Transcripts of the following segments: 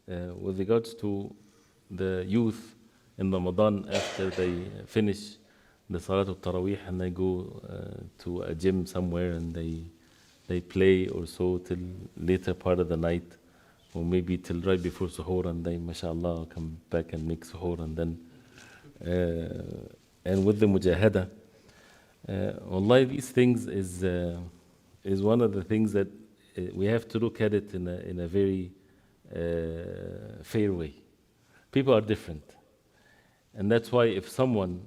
with regards to the youth in Ramadan after they finish the Salat al-Taraweeh and they go to a gym somewhere and they play or so till later part of the night, or maybe till right before Suhoor, and they, mashallah, come back and make Suhoor, and then and with the mujahada. Wallahi, these things is one of the things that we have to look at it in a very fair way. People are different, and that's why if someone,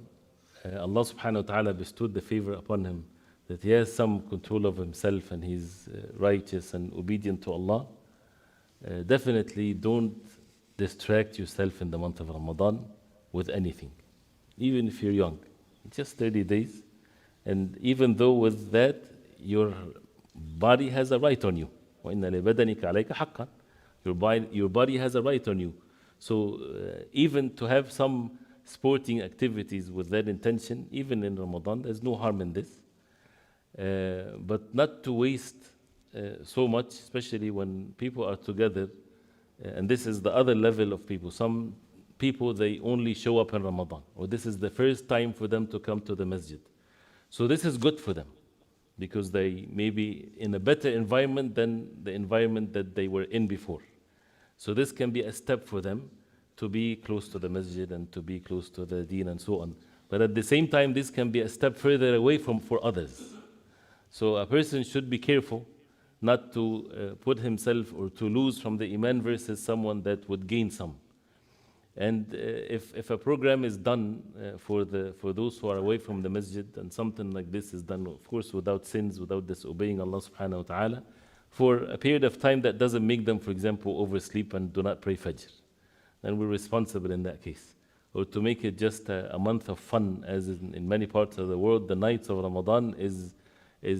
Allah subhanahu wa ta'ala bestowed the favor upon him that he has some control of himself and he's righteous and obedient to Allah, definitely don't distract yourself in the month of Ramadan with anything, even if you're young. Just 30 days. And even though with that, your body has a right on you. وَإِنَّ لِبَدَنِكَ عَلَيْكَ حَقًّا. Your body has a right on you. So even to have some sporting activities with that intention, even in Ramadan, there's no harm in this. But not to waste so much, especially when people are together. And this is the other level of people. Some people, they only show up in Ramadan, or this is the first time for them to come to the masjid. So this is good for them, because they may be in a better environment than the environment that they were in before. So this can be a step for them to be close to the masjid and to be close to the deen and so on. But at the same time, this can be a step further away for others. So a person should be careful not to put himself or to lose from the iman versus someone that would gain some. And if a program is done for those who are away from the masjid, and something like this is done, of course, without sins, without disobeying Allah subhanahu wa ta'ala, for a period of time that doesn't make them, for example, oversleep and do not pray Fajr, then we're responsible in that case. Or to make it just a month of fun, as in many parts of the world, the nights of Ramadan is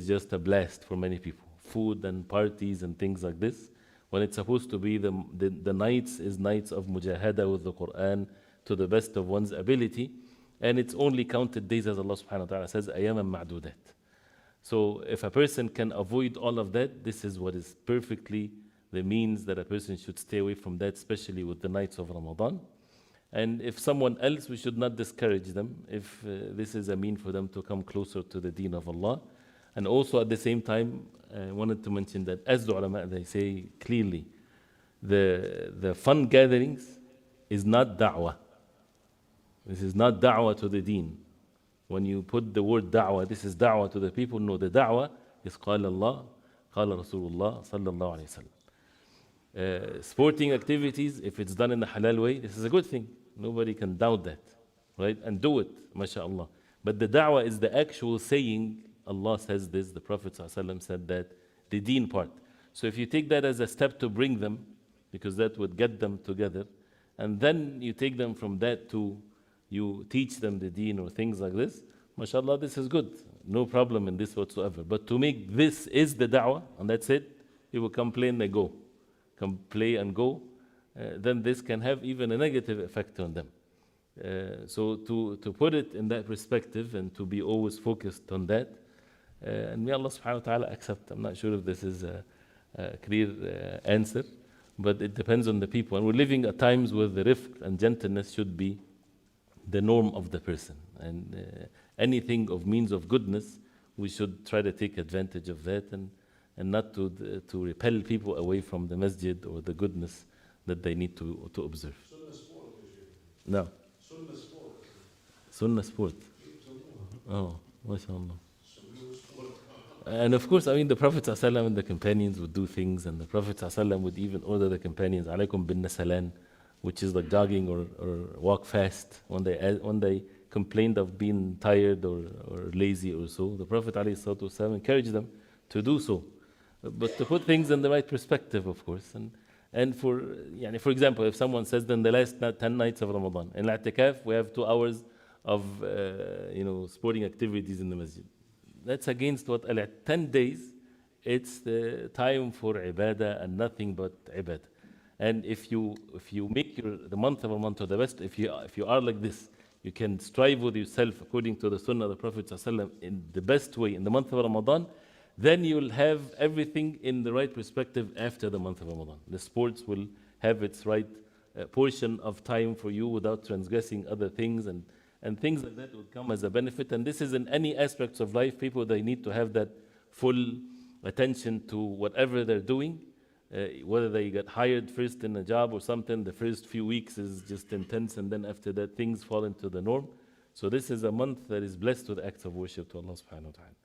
just a blast for many people. Food and parties and things like this. When it's supposed to be the nights is nights of mujahada with the Quran to the best of one's ability, and it's only counted days, as Allah subhanahu wa ta'ala says, ayaman ma'dudat. So if a person can avoid all of that, this is what is perfectly the means that a person should stay away from that, especially with the nights of Ramadan. And if someone else, we should not discourage them if this is a mean for them to come closer to the deen of Allah. And also at the same time, I wanted to mention that as the ulama, they say clearly, the fun gatherings is not da'wah. This is not da'wah to the deen. When you put the word da'wah, this is da'wah to the people. No, the da'wah is قال Allah, قال Rasulullah sallallahu alayhi wa sallam. Sporting activities, if it's done in a halal way, this is a good thing. Nobody can doubt that, right? And do it, mashallah. But the da'wah is the actual saying, Allah says this, the Prophet ﷺ said that, the deen part. So if you take that as a step to bring them, because that would get them together, and then you take them from that to you teach them the deen or things like this, mashallah, this is good. No problem in this whatsoever. But to make this is the da'wah, and that's it, you will complain, they go. Come play and go, then this can have even a negative effect on them. So to put it in that perspective and to be always focused on that, and may Allah subhanahu wa ta'ala accept. I'm not sure if this is a clear answer, but it depends on the people. And we're living at times where the rifq and gentleness should be the norm of the person. And anything of means of goodness, we should try to take advantage of that and not to repel people away from the masjid or the goodness that they need to observe. Sunnah sport, No. Sunnah sport. Sunnah sport. Oh, mashallah. And of course, I mean, the Prophet ﷺ and the companions would do things, and the Prophet ﷺ would even order the companions, alaykum bin nasalan, which is like jogging or walk fast. When they complained of being tired or lazy or so, the Prophet ﷺ encouraged them to do so. But to put things in the right perspective, of course. And for example, if someone says, then the last 10 nights of Ramadan, in I'tikaf, we have 2 hours of sporting activities in the masjid. That's against what 10 days, it's the time for ibadah and nothing but ibadah. And if you make the month of Ramadan to the best, if you are like this, you can strive with yourself according to the sunnah of the Prophet ﷺ in the best way in the month of Ramadan, then you will have everything in the right perspective after the month of Ramadan. The sports will have its right portion of time for you without transgressing other things, and things like that would come as a benefit. And this is in any aspects of life. People, they need to have that full attention to whatever they're doing. Whether they get hired first in a job or something, the first few weeks is just intense, and then after that things fall into the norm. So this is a month that is blessed with acts of worship to Allah subhanahu wa ta'ala.